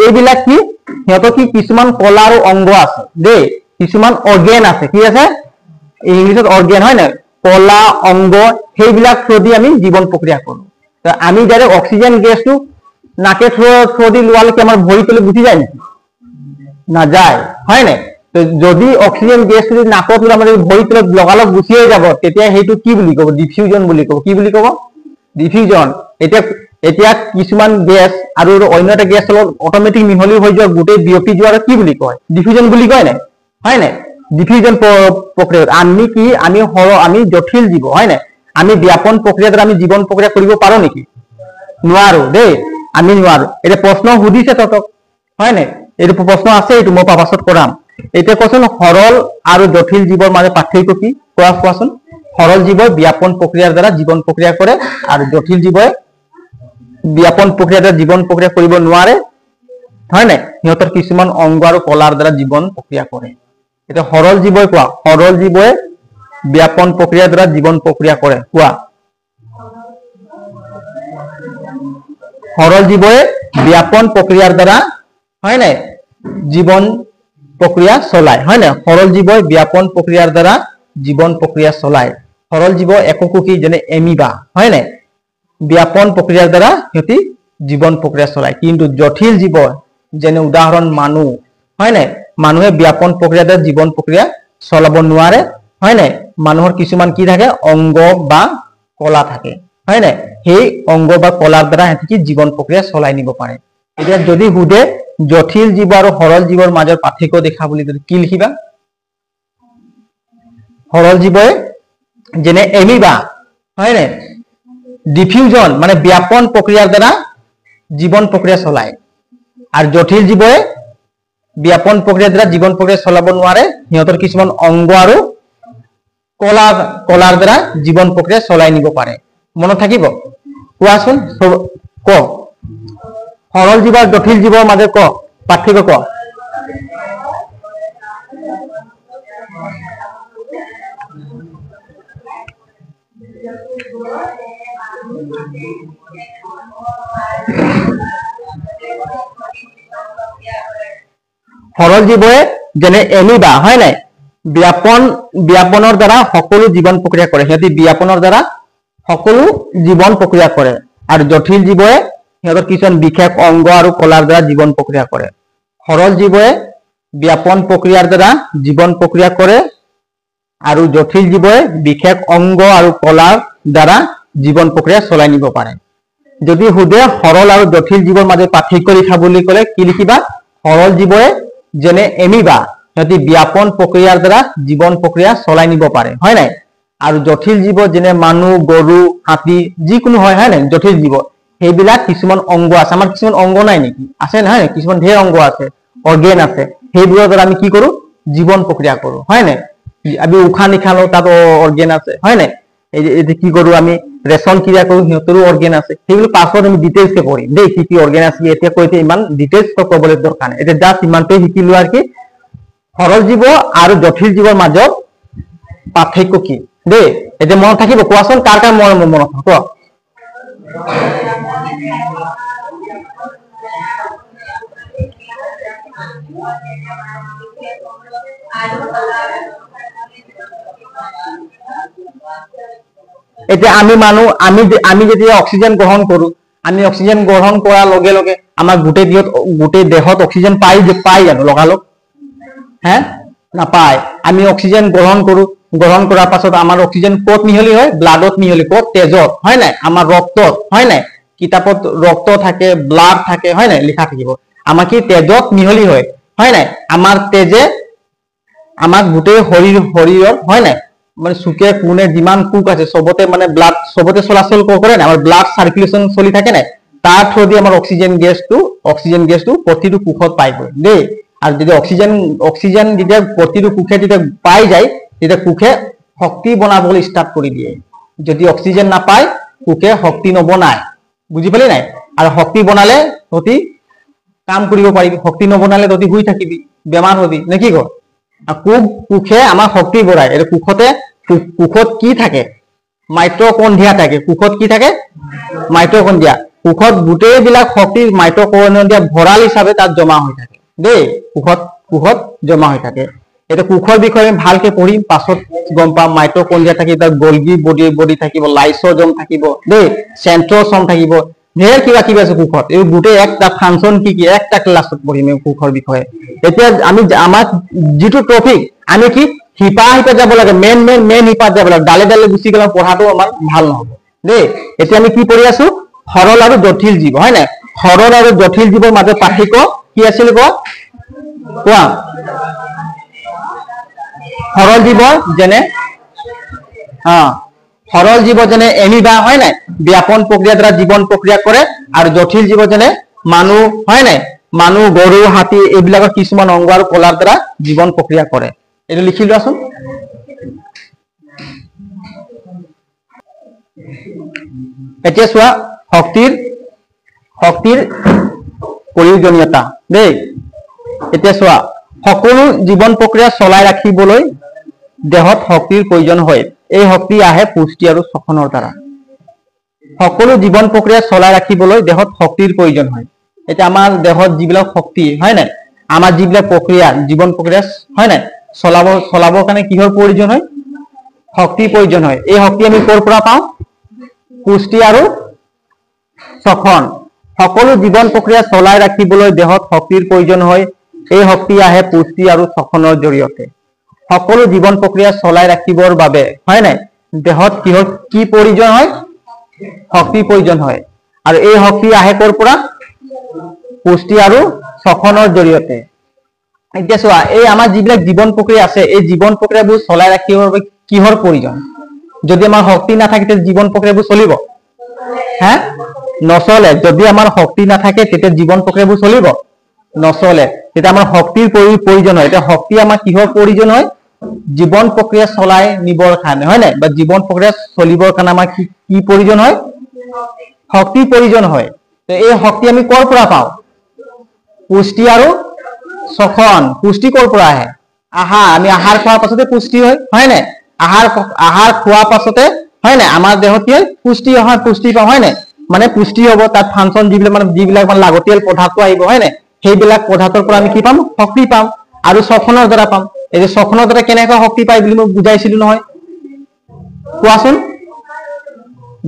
এইবিলাক কি সিহঁতৰ কি কিছুমান কলা আৰু অংগ আছে দেই কিছুমান অৰ্গেন আছে কি আছে ইংলিছত অৰ্গেন হয় নাই কলা অংগ সেইবিলাক থ্ৰু আমি জীৱন প্ৰক্ৰিয়া কৰো আমি ডাইৰেক্ট অক্সিজেন গেছটো নাকে থ্ৰু দি লোৱালৈকে আমাৰ ভৰি তলে গুচি যায় নেকি নাযায় হয় নাই তো যদি অক্সিজেন গেছ যদি নাকত আমাৰ ভৰি তলে লগালগ গুচিয়ে যাব তেতিয়া সেইটো কি বুলি ক'ব ডিফিউজন বুলি ক'ব কি বুলি ক'ব ডিফিউজন এতিয়া এতিয়া কিছুমান গেছ আৰু অন্য এটা গেছ অটোমেটিক মিহলি হৈ যোৱা গোটেই বিয়পি যোৱাৰ কি বুলি কয় ডিফিউজন বুলি কয় না হয় না ডিফিউজন প্ৰক্ৰিয়া আমি জটিল জীৱ হয় না আমি ব্যাপন প্ৰক্ৰিয়া দ্বাৰা আমি জীৱন প্ৰক্ৰিয়া কৰিব পাৰো নেকি নোৱাৰো দেই আমি নোৱাৰো এটা প্ৰশ্ন সুধিছে ততক হয় না এইটো প্ৰশ্ন আছে এইটো মই পাছত কৰাম এতিয়া কোৱাচোন সৰল আৰু জটিল জীৱৰ মাজত পাৰ্থক্য কি কোৱাচোন সৰল জীৱই ব্যাপন প্ৰক্ৰিয়াৰ দ্বাৰা জীৱন প্ৰক্ৰিয়া কৰে আৰু জটিল জীৱই ব্যাপন প্ৰক্ৰিয়া দ্বাৰা জীৱন প্ৰক্ৰিয়া কৰিব নোৱাৰে হয় না সিহঁতৰ কিছুমান অংগ আৰু কলাৰ দ্বাৰা জীৱন প্ৰক্ৰিয়া কৰে এটা সৰল জীৱই কোৱা সৰল জীৱই ব্যাপন প্ৰক্ৰিয়াৰ দ্বাৰা জীৱন প্ৰক্ৰিয়া কৰে কোৱা সৰল জীৱই ব্যাপন প্ৰক্ৰিয়াৰ দ্বাৰা হয় না জীৱন প্ৰক্ৰিয়া চলায় হয় না সৰল জীৱই ব্যাপন প্ৰক্ৰিয়াৰ দ্বাৰা জীৱন প্ৰক্ৰিয়া চলায় সৰল জীৱ এককোষী যেনে এমিবা হয় না ব্যাপন প্ৰক্ৰিয়াৰ দ্বাৰা সিহঁতি জীৱন প্ৰক্ৰিয়া চলায় কিন্তু জটিল জীৱ যেনে উদাহৰণ মানুহ হয় না মানুহে ব্যাপন প্ৰক্ৰিয়াৰ দ্বাৰা জীৱন প্ৰক্ৰিয়া চলাব নোৱাৰে হয় না মানুহৰ কিছুমান কি থাকে অংগ বা কলা থাকে হয় না সেই অংগ বা কলাৰ দ্বাৰা সিহঁতি জীৱন প্ৰক্ৰিয়া চলাই নিব পাৰে এতিয়া যদি সুধে জটিল জীৱ আৰু সৰল জীৱৰ মাজৰ পাৰ্থক্য দেখা বুলি যদি কি লিখিবা সৰল জীৱই যেনে এমিবা হয় না ডিফিউজন মানে ব্যাপন প্ৰক্ৰিয়াৰ দ্বাৰা জীৱন প্ৰক্ৰিয়া চলায় আৰু জটিল জীৱই ব্যাপন প্ৰক্ৰিয়াৰ দ্বাৰা জীৱন প্ৰক্ৰিয়া চলাব নোৱাৰে সিহঁতৰ কিছুমান অংগ আৰু কলাৰ দ্বাৰা জীৱন প্ৰক্ৰিয়া চলাই নিব পাৰে মনত থাকিব কোৱাচোন ক সৰল জীৱ আৰু জটিল জীৱৰ মাজত ক পাৰ্থক্য ক সৰল জীৱই যেনে এমিবা হয় নাই ব্যাপনৰ দ্বাৰা সকলো জীৱন প্ৰক্ৰিয়া কৰে সিহঁতি ব্যাপনৰ দ্বাৰা সকলো জীৱন প্ৰক্ৰিয়া কৰে আৰু জটিল জীৱই সিহঁতৰ কিছুমান বিশেষ অংগ আৰু কলাৰ দ্বাৰা জীৱন প্ৰক্ৰিয়া কৰে সৰল জীৱই ব্যাপন প্ৰক্ৰিয়াৰ দ্বাৰা জীৱন প্ৰক্ৰিয়া কৰে আৰু জটিল জীৱই বিশেষ অংগ আৰু কলাৰ দ্বাৰা জীৱন প্ৰক্ৰিয়া চলাই নিব পাৰে যদি সুধে সৰল আৰু জটিল জীৱৰ মাজত পাৰ্থক্য লিখা বুলি ক'লে কি লিখিবা সৰল জীৱই যেনে এমিবা সিহঁতি ব্যাপন প্ৰক্ৰিয়াৰ দ্বাৰা জীৱন প্ৰক্ৰিয়া চলাই নিব পাৰে হয় নাই আৰু জটিল জীৱ যেনে মানুহ গৰু হাতী যিকোনো হয় হয় নাই জটিল জীৱ সেইবিলাক কিছুমান অংগ আছে আমাৰ কিছুমান অংগ নাই নেকি আছে নহয় কিছুমান ঢেৰ অংগ আছে অৰ্গেন আছে সেইবোৰৰ দ্বাৰা আমি কি কৰো জীৱন প্ৰক্ৰিয়া কৰো হয় নাই আমি উশাহ নিশাহ লওঁ তাত অৰ্গেন আছে হয় নাই এই কি কৰো আমি ৰেচন ক্ৰিয়া কৰো সিহঁতৰো অৰ্গেন আছে সেইবোৰ পাছত আমি ডিটেইলছ কৰিম দেই কি অৰ্গেন আছে এতিয়া কৈতে ইমান ডিটেইলছ ক'বলৈ দৰকাৰ নাই এটা জাস্ট ইমানটোৱে শিকিলো আৰু কি সৰল জীৱ আৰু জটিল জীৱৰ মাজত পাৰ্থক্য কি দেই এতিয়া মনত থাকিব কোৱাচোন কাৰ মনত ক এতিয়া আমি মানুহ আমি যেতিয়া অক্সিজেন গ্ৰহণ কৰো আমি অক্সিজেন গ্ৰহণ কৰাৰ লগে লগে আমাৰ গোটেই দেহত অক্সিজেন পাই জানো লগালগ হ্যাঁ নাপায় আমি অক্সিজেন গ্ৰহণ কৰাৰ পাছত আমাৰ অক্সিজেন ক'ত মিহলি হয় ব্লাডত মিহলি ক'ত তেজত হয় নাই আমাৰ ৰক্তত হয় নাই কিতাপত ৰক্ত থাকে ব্লাড থাকে হয় নাই লিখা থাকিব আমাৰ কি তেজত মিহলি হয় হয় নাই আমাৰ তেজে আমাক গোটেই শৰীৰৰ হয় নাই মানে চুকে কোণে যিমান কোষ আছে সবতে মানে ব্লাড সবতে চলাচল কৰে না আমাৰ ব্লাড সাৰ্কুলেশন চলি থাকে না তাৰ থ্ৰুদি আমাৰ অক্সিজেন গেছটো প্ৰতিটো কোষত পাই গৈ দেই আৰু যদি অক্সিজেন যেতিয়া প্ৰতিটো কোষে যেতিয়া পাই যায় তেতিয়া কোষে শক্তি বনাবলৈ ষ্টাৰ্ট কৰি দিয়ে যদি অক্সিজেন নাপায় কোষে শক্তি নবনায় বুজি পালি নাই আৰু শক্তি বনালে ততি কাম কৰিব পাৰিবি শক্তি নবনালে ততি শুই থাকিবি বেমাৰ হবি নে কি কয় কোষে আমাৰ শক্তি বঢ়ায় এই কোষত কি থাকে মাইটকন্ড্ৰিয়া থাকে কোষত কি থাকে মাইটকন্ড্ৰিয়া কোষত গোটেইবিলাক শক্তি মাইটকন্ড্ৰিয়া ভঁৰাল হিচাপে তাত জমা হৈ থাকে দেই কোষত জমা হৈ থাকে এটা কোষৰ বিষয়ে ভালকে পঢ়িম পাছত গম পাম মাইটকন্ড্ৰিয়া থাকিব তাত গলগি বডি থাকিব লাইসোজোম থাকিব দেই সেন্ট্ৰোসোম থাকিব ঢেৰ কিবা আছে কোষত এই গোটেই একটা ফাংশন কি একটা ক্লাছত পঢ়িম কোষৰ বিষয়ে এতিয়া আমি আমাৰ যেটো টপিক আমি কি হিপা যাব লাগে মেন হিপাত যাব লাগে ডালে গুছি গ'লে পঢ়াটো আমাৰ ভাল নহব দেই এতিয়া আমি কি পঢ়ি আছো সৰল আৰু জটিল জীৱ হয় নাই সৰল আৰু জটিল জীৱৰ মাজত পাৰ্থক্য কি আছিল কোৱা সৰল জীৱ যেনে সৰল জীৱ যেনে এমিবা হয় নাই ব্যাপন প্ৰক্ৰিয়া দ্বাৰা জীৱন প্ৰক্ৰিয়া কৰে আৰু জটিল জীৱ যেনে মানুহ হয় নাই মানুহ গৰু হাতী এইবিলাকৰ কিছুমান অংগ আৰু কলাৰ দ্বাৰা জীৱন প্ৰক্ৰিয়া কৰে এইটো লিখি লোৱাচোন এতিয়া চোৱা শক্তিৰ প্ৰয়োজনীয়তা দেই এতিয়া চোৱা সকলো জীৱন প্ৰক্ৰিয়া চলাই ৰাখিবলৈ দেহত শক্তিৰ প্ৰয়োজন হয় এই শক্তি আহে পুষ্টি আৰু শ্বসনৰ দ্বাৰা সকলো জীৱন প্ৰক্ৰিয়া চলাই ৰাখিবলৈ দেহত শক্তিৰ প্ৰয়োজন হয় এটা আমাৰ দেহত যিবিলাক শক্তি হয় নাই আমাৰ যিবিলাক প্ৰক্ৰিয়া জীৱন প্ৰক্ৰিয়া হয় নাই চলাবৰ কাৰণে কিহৰ প্ৰয়োজন হয় শক্তিৰ প্ৰয়োজন হয় এই শক্তি আমি ক'ৰ পৰা পাওঁ পুষ্টি আৰু শ্বসন সকলো জীৱন প্ৰক্ৰিয়া চলাই ৰাখিবলৈ দেহত শক্তিৰ প্ৰয়োজন হয় এই শক্তি আহে পুষ্টি আৰু শ্বসনৰ জৰিয়তে সকলো জীৱন প্ৰক্ৰিয়া চলাই ৰাখিবৰ বাবে হয় নাই দেহত কিহৰ কি প্ৰয়োজন হয় শক্তিৰ প্ৰয়োজন হয় আৰু এই শক্তি আহে ক'ৰ পৰা পুষ্টি আৰু শ্বসনৰ জৰিয়তে এতিয়া চোৱা এই আমাৰ যিবিলাক জীৱন প্ৰক্ৰিয়া আছে এই জীৱন প্ৰক্ৰিয়াবোৰ চলাই ৰাখিবৰ বাবে কিহৰ প্ৰয়োজন যদি আমাৰ শক্তি নাথাকে তেতিয়া জীৱন প্ৰক্ৰিয়াবোৰ চলিব হ্যাঁ নচলে যদি আমাৰ শক্তি নাথাকে তেতিয়া জীৱন প্ৰক্ৰিয়াবোৰ চলিব নচলে তেতিয়া আমাৰ শক্তিৰ প্ৰয়োজন হয় এতিয়া শক্তি আমাৰ কিহৰ প্ৰয়োজন হয় জীৱন প্ৰক্ৰিয়া চলাই নিবৰ কাৰণে হয় নাই বা জীৱন প্ৰক্ৰিয়া চলিবৰ কাৰণে আমাৰ কি প্ৰয়োজন হয় শক্তিৰ প্ৰয়োজন হয় তো এই শক্তি আমি ক'ৰ পৰা পাওঁ পুষ্টি আৰু শ্বসন পুষ্টি ক'ৰ পৰা আহে আহাৰ আমি আহাৰ খোৱাৰ পাছতে পুষ্টি হয় নাই আহাৰ খোৱাৰ পাছতে হয় নাই আমাৰ দেহত কি পুষ্টি হয় পুষ্টি পাওঁ হয় নাই মানে পুষ্টি হ'ব তাত ফাংচন যিবিলাক মানে লাগতিয়াল পদাৰ্থ আহিব হয় নাই সেইবিলাক পদাৰ্থৰ পৰা আমি কি পাম শক্তি পাম আৰু শ্বসনৰ দ্বাৰা পাম এই যে শ্বসনৰ দ্বাৰা কেনেকৈ শক্তি পায় বুলি মই বুজাইছিলো নহয় কোৱাচোন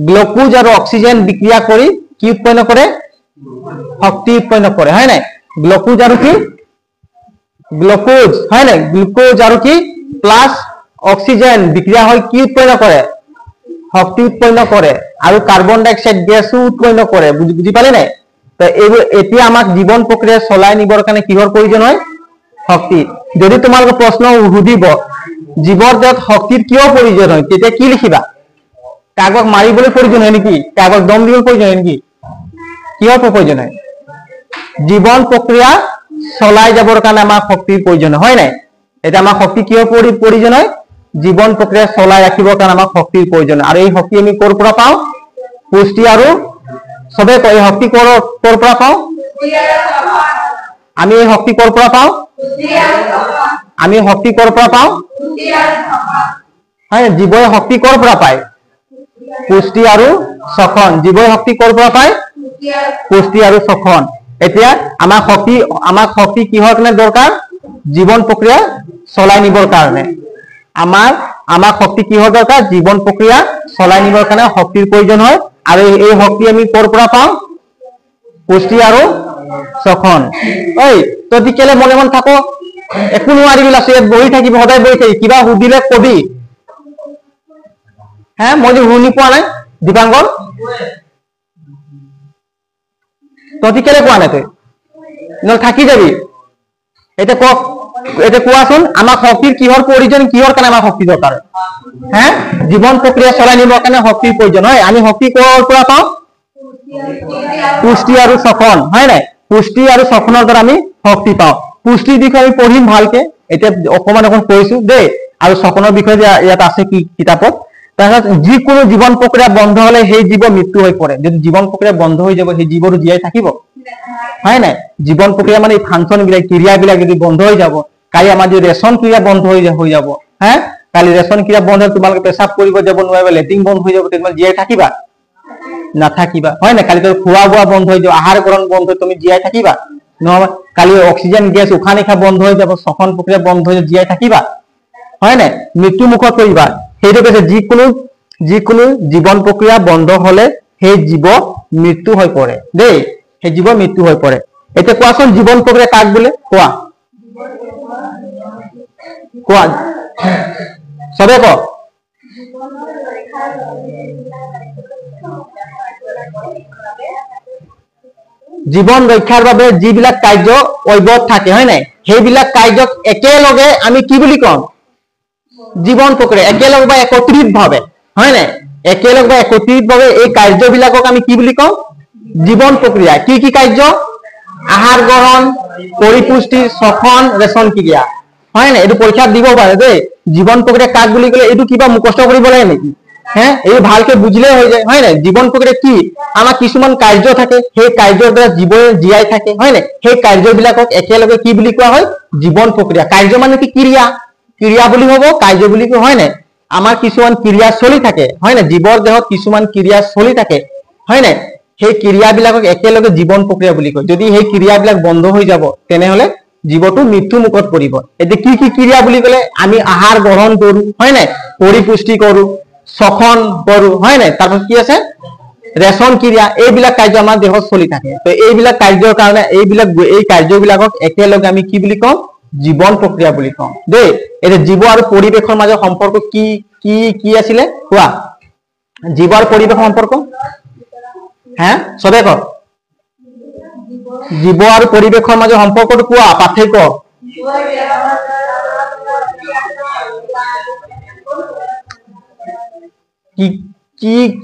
গ্লুকোজ আৰু অক্সিজেন বিক্ৰিয়া কৰি কি উৎপন্ন কৰে শক্তি উৎপন্ন কৰে হয় নাই গ্লুকোজ আৰু কি গ্লুকোজ হয় নাই গ্লুকোজ আৰু কি প্লাস অক্সিজেন বিক্ৰিয়া হয় কি উৎপন্ন কৰে শক্তি উৎপন্ন কৰে আৰু কাৰ্বন ডাই অক্সাইড গ্যাসও উৎপন্ন কৰে বুঝি পালে নাই তো এইবোৰ এতিয়া আমাক জীবন প্ৰক্ৰিয়া চলাই নিবৰ কাৰণে কিহৰ প্ৰয়োজন হয় শক্তি যদি তোমালোকে প্ৰশ্ন সুধিব জীৱৰ দেহত শক্তিৰ কিয় প্ৰয়োজন হয় তেতিয়া কি লিখিবা কাগজ মাৰিবলৈ প্ৰয়োজন হয় নেকি কাগজ দম দিবলৈ প্ৰয়োজন হয় নেকি কিহৰ প্ৰয়োজন হয় জীবন প্ৰক্ৰিয়া চলাই যাবৰ কাৰণে আমাৰ শক্তিৰ প্ৰয়োজন হয় নাই এটা আমাৰ শক্তি কিহৰ প্ৰয়োজন হয় জীবন প্ৰক্ৰিয়া চলাই ৰাখিবৰ কাৰণে আমাৰ শক্তিৰ প্ৰয়োজন আৰু এই শক্তি আমি ক'ৰ পৰা পাওঁ পুষ্টি আৰু সবে কয় শক্তি ক'ৰ পৰা পাওঁ আমি এই শক্তি ক'ৰ পৰা পাওঁ আমি শক্তি ক'ৰ পৰা পাওঁ হয় জীৱই শক্তি ক'ৰ পৰা পায় পুষ্টি আৰু শ্বসন জীৱই শক্তি ক'ৰ পৰা পায় পুষ্টি আৰু শ্বসন এতিয়া আমাৰ শক্তি কিহৰ কাৰণে দৰকাৰ জীৱন প্ৰক্ৰিয়া চলাই নিবৰ কাৰণে আমাৰ শক্তি কিহৰ দৰকাৰ জীৱন প্ৰক্ৰিয়া চলাই নিবৰ কাৰণে শক্তিৰ প্ৰয়োজন হয় আৰু এই শক্তি আমি ক'ৰ পৰা পাওঁ পুষ্টি আৰু শ্বসন ঐ তই কেলে মনে মন থাকো একো নোৱাৰিবি লাষ্ট ইয়াত বহি থাকিবি সদায় বহি থাকিবি কিবা সুধিলে কবি হ্যাঁ মই যে শুনি পোৱা নাই দীপাংকৰ তই কেলে কোৱা নাই তই নহ'লে থাকি যাবি এতিয়া কক এটা কোৱাচোন আমাৰ শক্তিৰ কিহৰ প্ৰয়োজন কিহৰ কাৰণে আমাৰ শক্তি দৰকাৰ হ্যাঁ জীৱন প্ৰক্ৰিয়া চলাই নিবৰ কাৰণে শক্তিৰ প্ৰয়োজন হয় আমি শক্তি ক'ৰ পৰা পাওঁ পুষ্টি আৰু শ্বসন হয় নাই পুষ্টি আৰু শ্বসনৰ দ্বাৰা আমি শক্তি পাওঁ পুষ্টিৰ বিষয়ে আমি পঢ়িম ভালকে এতিয়া অকমান কৈছো দেই আৰু শ্বসনৰ বিষয়ে ইয়াত আছে কি কিতাপত তাৰপিছত যিকোনো জীৱন প্ৰক্ৰিয়া বন্ধ হলে সেই জীৱ মৃত্যু হৈ পৰে যদি জীৱন প্ৰক্ৰিয়া বন্ধ হৈ যাব সেই জীৱটো জীয়াই থাকিব হয় নাই জীৱন প্ৰক্ৰিয়া মানে ফাংচন বিলাক ক্ৰিয়াবিলাক যদি বন্ধ হৈ যাব কালি আমাৰ যদি ৰেচন ক্ৰিয়া বন্ধ হৈ যাব হ্যাঁ কালি ৰেচন ক্ৰিয়া বন্ধ হলে তোমালোকে পেচাব কৰিব যাব নোৱাৰিবা লেট্ৰিন বন্ধ হৈ যাব তেতিয়া জীয়াই থাকিবা নাথাকিবা হয় না কালি তোৰ খোৱা বোৱা বন্ধ হৈ যাব আহাৰ গ্ৰহণ বন্ধ হৈ তুমি জীয়াই থাকিবা নহয় কালি অক্সিজেন গেছ উশাহ নিশাহ বন্ধ হৈ যাব শ্বসন প্ৰক্ৰিয়া বন্ধ হৈ জীয়াই থাকিবা হয় না মৃত্যু মুখত পৰিবা সেইটো কৈছে যিকোনো জীৱন প্ৰক্ৰিয়া বন্ধ হলে সেই জীৱ মৃত্যু হৈ পৰে দেই সেই জীৱ মৃত্যু হৈ পৰে এতিয়া কোৱাচোন জীৱন প্ৰক্ৰিয়া কাক বোলে কোৱা সবে ক জীৱন ৰক্ষাৰ বাবে যিবিলাক কাৰ্য অব্যাহত থাকে হয় নাই সেইবিলাক কাৰ্যক একেলগে আমি কি বুলি কম জীৱন প্ৰক্ৰিয়া একেলগে বা একত্ৰিতভাৱে হয় নাই একেলগে বা একত্ৰিতভাৱে এই কাৰ্যবিলাকক আমি কি বুলি কম জীৱন প্ৰক্ৰিয়া কি কাৰ্য আহাৰ গ্ৰহণ পৰিপুষ্টি শ্বসন ৰেচন ক্ৰিয়া হয় নাই এইটো পৰীক্ষাত দিব পাৰে দেই জীৱন প্ৰক্ৰিয়া কাক বুলি ক'লে এইটো কিবা মুখস্থ কৰিব লাগে নেকি হ্যাঁ এই ভালকে বুঝলে হৈ যায় হয় নাই জীবন প্রক্রিয়া কি আমার কিছুমান কার্য থাকে সেই কাৰ্যৰ দ্বাৰা জীবন জীয়াই থাকে হয় নাই সেই কাৰ্যবিলাকক একেলগে কি বুলি কোৱা হয় জীবন প্ৰক্ৰিয়া কাৰ্য মানে কি ক্ৰিয়া ক্ৰিয়া বুলি হ'ব কাৰ্য বুলি কোৱা হয় নাই আমাৰ কিছুমান ক্ৰিয়া চলি থাকে হয় নাই জীৱৰ দেহত কিছুমান ক্রিয়া চলি থাকে হয় নাই সেই ক্রিয়াবিলাকক একেলগে জীবন প্রক্রিয়া বুলি কয় যদি সেই ক্রিয়াবিলাক বন্ধ হৈ যাব তেনেহলে জীৱটো মৃত্যু মুখত পৰিব এতিয়া কি ক্ৰিয়া বুলি ক'লে আমি আহাৰ গ্ৰহণ কৰো হয় নাই পৰিপুষ্টি কৰো শ্বসন কৰো হয় নাই তাৰপিছত কি আছে ৰেচন ক্ৰিয়া এইবিলাক কাৰ্য আমাৰ দেহত চলি থাকে তো এইবিলাক কাৰ্যৰ কাৰণে এই কাৰ্যবিলাকক একেলগে আমি কি বুলি কম জীৱন প্ৰক্ৰিয়া বুলি কম দেই এটা জীৱ আৰু পৰিৱেশৰ মাজৰ সম্পৰ্ক কি আছিল কোৱা জীৱ আৰু পৰিৱেশৰ সম্পৰ্ক হ্যাঁ সবে কওক জীৱ আৰু পৰিৱেশৰ মাজৰ সম্পৰ্কটো কোৱা পাৰ্থক্য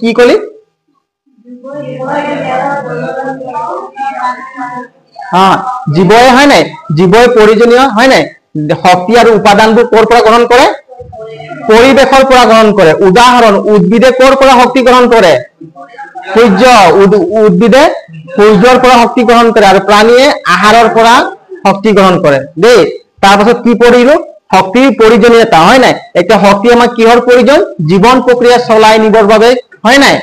কি কলি জীবই হয় নাই জীবই প্ৰয়োজনীয় হয় নাই শক্তি আৰু উপাদানবোৰ ক'ৰ পৰা গ্ৰহণ কৰে পৰিৱেশৰ পৰা গ্ৰহণ কৰে উদাহৰণ উদ্ভিদে ক'ৰ পৰা শক্তি গ্ৰহণ কৰে সূৰ্য উদ্ভিদে সূৰ্যৰ পৰা শক্তি গ্ৰহণ কৰে আৰু প্ৰাণীয়ে আহাৰৰ পৰা শক্তি গ্ৰহণ কৰে দেই তাৰপিছত কি পঢ়িলো শক্তিৰ প্ৰয়োজনীয়তা হয় নাই এটা শক্তি আমাক কিহৰ প্ৰয়োজন জীৱন প্ৰক্ৰিয়া চলাই নিবৰ বাবে হয় নাই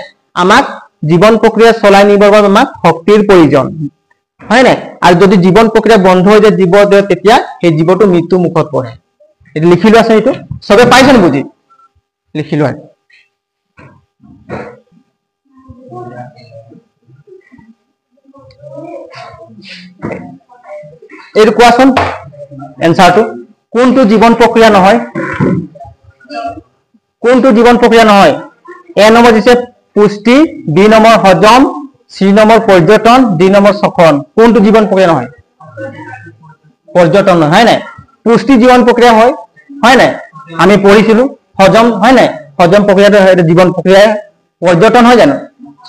আমাক জীৱন প্ৰক্ৰিয়া চলাই নিবৰ বাবে আমাক শক্তিৰ প্ৰয়োজন হয় নাই আৰু যদি জীৱন প্ৰক্ৰিয়া বন্ধ হৈ যায় জীৱ দেহ তেতিয়া সেই জীৱটো মৃত্যু মুখত পৰে এটা লিখি লোৱা আছে এইটো সবে পাইছেন বুজি লিখি লোৱা এইটো কোৱাচোন এনসাৰটো কোনটো জীৱন প্ৰক্ৰিয়া নহয় কোনটো জীৱন প্ৰক্ৰিয়া নহয় এ নম্বৰ দিছে পুষ্টি বি নম্বৰ হজম সি নম্বৰ পৰ্যটন ডি নম্বৰ শ্বসন কোনটো জীৱন প্ৰক্ৰিয়া নহয় পৰ্যটন হয় নাই পুষ্টি জীৱন প্ৰক্ৰিয়া হয় নাই আমি পঢ়িছিলো হজম হয় নাই হজম প্ৰক্ৰিয়াটো এটা জীৱন প্ৰক্ৰিয়া পৰ্যটন হয় জানো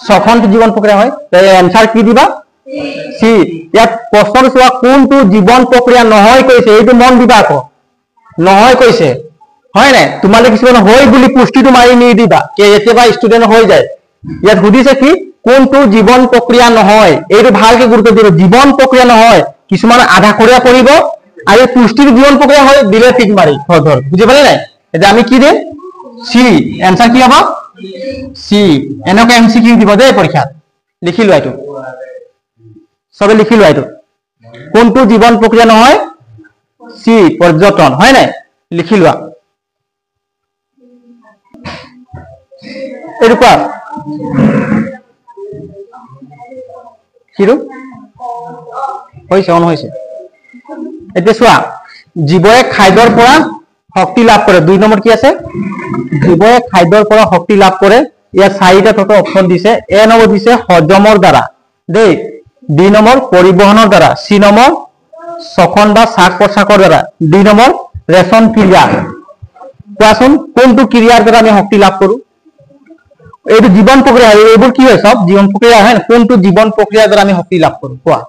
শ্বসনটো জীৱন প্ৰক্ৰিয়া হয় তাই এনসাৰ কি দিবা সি ইয়াত প্ৰশ্ন চোৱা কোনটো জীৱন প্ৰক্ৰিয়া নহয় কৈছে এইটো মন দিবা আকৌ নহয় কৈছে হয় নাই তোমালোকে কিছুমান হয় বুলি পুষ্টিটো মাৰি নিদিবা কেতিয়াবা ষ্টুডেন্ট হৈ যায় ইয়াত সুধিছে কি কোনটো জীৱন প্ৰক্ৰিয়া নহয় এইটো ভালকে গুৰুত্ব দিব জীৱন প্ৰক্ৰিয়া নহয় কিছুমান আধা খৰীয়া পৰিব আৰু পুষ্টিৰ জীৱন প্ৰক্ৰিয়া হয় দিলে ঠিক মাৰি ধৰ বুজি পালে নাই এটা আমি কি দিম সি এনসাৰ কি হ'ব সি এনেকৈ এমসিকিউ দিব দেই পৰীক্ষাত লিখি লোৱা এইটো সবে লিখি লোৱা এইটো কোনটো জীৱন প্ৰক্ৰিয়া নহয় সি পৰ্যটন হয় নাই লিখি লোৱা এইটো কোৱা কিটো হৈছে অন হৈছে এতিয়া চোৱা জীৱয়ে খাদ্যৰ পৰা শক্তি লাভ কৰে 2 নম্বৰ কি আছে জীৱয়ে খাদ্যৰ পৰা শক্তি লাভ কৰে ইয়াত 4টা তত অপচন দিছে এ নম্বৰ দিছে হজমৰ দ্বাৰা দেই ডি নম্বৰ পৰিবহনৰ দ্বাৰা সি নম্বৰ শ্বসন বা শ্বাস প্ৰশ্বাসৰ দ্বাৰা ডি নম্বৰ ৰেচন ক্ৰিয়া কোৱাচোন কোনটো ক্ৰিয়াৰ দ্বাৰা আমি শক্তি লাভ কৰো এইটো জীৱন প্ৰক্ৰিয়া এইবোৰ কি হয় সব জীৱন প্ৰক্ৰিয়া হয় কোনটো জীৱন প্ৰক্ৰিয়াৰ দ্বাৰা আমি শক্তি লাভ কৰো কোৱা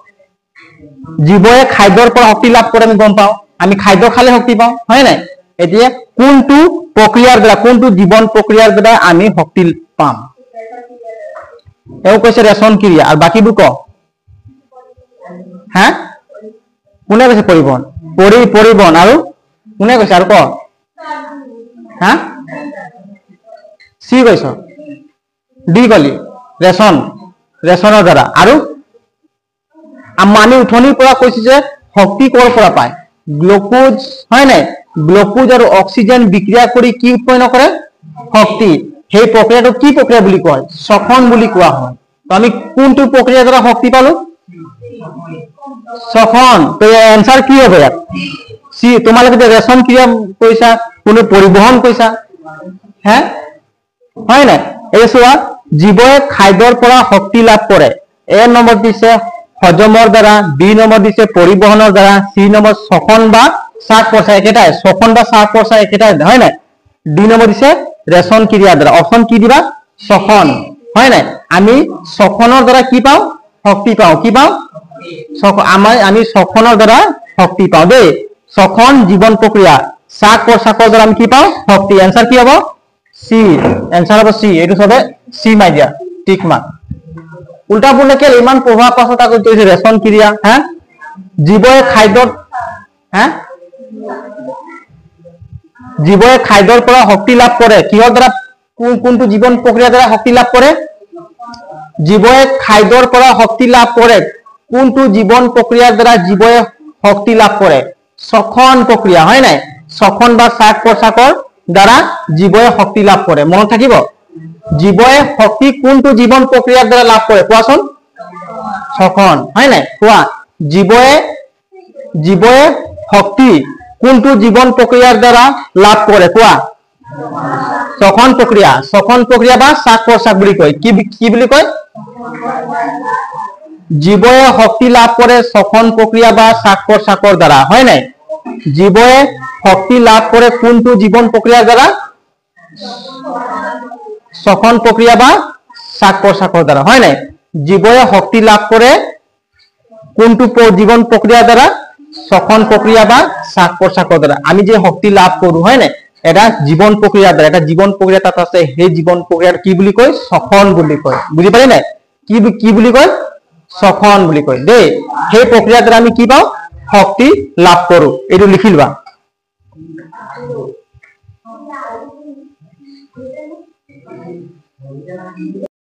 জীৱয়ে খাদ্যৰ পৰা শক্তি লাভ কৰে আমি গম পাওঁ আমি খাদ্য খালে শক্তি পাওঁ হয় নাই এতিয়া কোনটো প্ৰক্ৰিয়াৰ দ্বাৰা কোনটো জীৱন প্ৰক্ৰিয়াৰ দ্বাৰা আমি শক্তি পাম এও কৈছে ৰেচন ক্ৰিয়া আৰু বাকিবোৰ ক হ্যাঁ কোনে কৈছে পৰিবহন আৰু কোনে কৈছে আৰু ক হ্যাঁ সি কৈছ ডি কলি ৰেচনৰ দ্বাৰা আৰু আমি উঠনিৰ পৰা কৈছে যে শক্তি কৰ পৰা পায় গ্লুকোজ হয় নাই গ্লুকোজ আৰু অক্সিজেন বিক্ৰিয়া কৰি কি উৎপন্ন কৰে শক্তি সেই প্ৰক্ৰিয়াটো কি প্ৰক্ৰিয়া বুলি কোৱা হয় শ্বসন বুলি কোৱা হয় তো আমি কোনটো প্ৰক্ৰিয়াৰ দ্বাৰা শক্তি পালো শ্বসন তো এনসাৰ কি হ'ব ইয়াত সি তোমালোকে যে ৰেচন ক্ৰিয়া কৈছা কোনো পৰিবহন কৈছা হে হয় নাই এই চোৱা জীৱয়ে খাদ্যৰ পৰা শক্তি লাভ কৰে এ নম্বৰ দিছে হজমৰ দ্বাৰা, বি নম্বৰ দিছে পৰিবহনৰ দ্বাৰা, সি নম্বৰ শ্বসন বা শ্বাস প্ৰশ্বাস একেটাই, শ্বসন বা শ্বাস প্ৰশ্বাস একেটাই হয় নাই। দুই নম্বৰ দিছে ৰেচন ক্ৰিয়াৰ দ্বাৰা, অপশন কি দিবা শ্বসন হয় নাই। আমি শ্বসনৰ দ্বাৰা কি পাওঁ শক্তি পাওঁ, কি পাওঁ আমি শ্বসনৰ দ্বাৰা শক্তি পাওঁ দেই। শ্বসন জীৱন প্ৰক্ৰিয়া, শ্বাস প্ৰশ্বাসৰ দ্বাৰা আমি কি পাওঁ শক্তি। এনসাৰ কি হ'ব সি, এনসাৰ হ'ব সি। এইটো চবে সি মাই দিয়া টিক মাৰ্ক। উল্টা পুল্টাকে ইমান পঢ়োৱাৰ পাছত আকৌ কৈছে ৰেচন ক্ৰিয়া। হা জীৱই খাদ্যত জীৱই খাদ্যৰ পৰা শক্তি লাভ কৰে, কিহৰ দ্বাৰা কোনটো জীৱন প্ৰক্ৰিয়াৰ দ্বাৰা শক্তি লাভ কৰে। জীৱই খাদ্যৰ পৰা শক্তি লাভ কৰে, কোনটো জীৱন প্ৰক্ৰিয়াৰ দ্বাৰা জীৱই শক্তি লাভ কৰে। শ্বসন প্ৰক্ৰিয়া হয় নাই, শ্বসন বা শ্বাস প্ৰশ্বাসৰ দ্বাৰা জীৱই শক্তি লাভ কৰে। মনত থাকিব জীৱই শক্তি কোনটো জীৱন প্ৰক্ৰিয়াৰ দ্বাৰা লাভ কৰে কোৱাচোন। শ্বসন হয় নাই। কোৱা জীৱই শক্তি কোনটো জীৱন প্ৰক্ৰিয়াৰ দ্বাৰা লাভ কৰে কোৱা। শ্বসন প্ৰক্ৰিয়া, শ্বসন প্ৰক্ৰিয়া বা শ্বাস প্ৰশ্বাস বুলি কয়। কি বুলি কয়। জীৱই শক্তি লাভ কৰে শ্বসন প্ৰক্ৰিয়া বা শ্বাস প্ৰশ্বাসৰ দ্বাৰা হয় নাই। জীৱই শক্তি লাভ কৰে কোনটো জীৱন প্ৰক্ৰিয়াৰ দ্বাৰা। শ্বসন প্ৰক্ৰিয়া বা শ্বাস প্ৰশ্বাসৰ দ্বাৰা হয় নাই। জীৱই শক্তি লাভ কৰে কোনটো জীৱন প্ৰক্ৰিয়াৰ দ্বাৰা। শ্বসন প্ৰক্ৰিয়া বা শ্বাস প্ৰশ্বাসৰ দ্বাৰা। আমি যে শক্তি লাভ কৰো হয় নাই, এটা জীৱন প্ৰক্ৰিয়াৰ দ্বাৰা, এটা জীৱন প্ৰক্ৰিয়া তাত আছে, সেই জীৱন প্ৰক্ৰিয়াৰ কি বুলি কয় শ্বসন বুলি কয়। বুজি পালি নাই কি বুলি কয় শ্বসন বুলি কয় দেই। সেই প্ৰক্ৰিয়াৰ দ্বাৰা আমি কি পাওঁ শক্তি লাভ কৰো। এইটো লিখি লোৱা।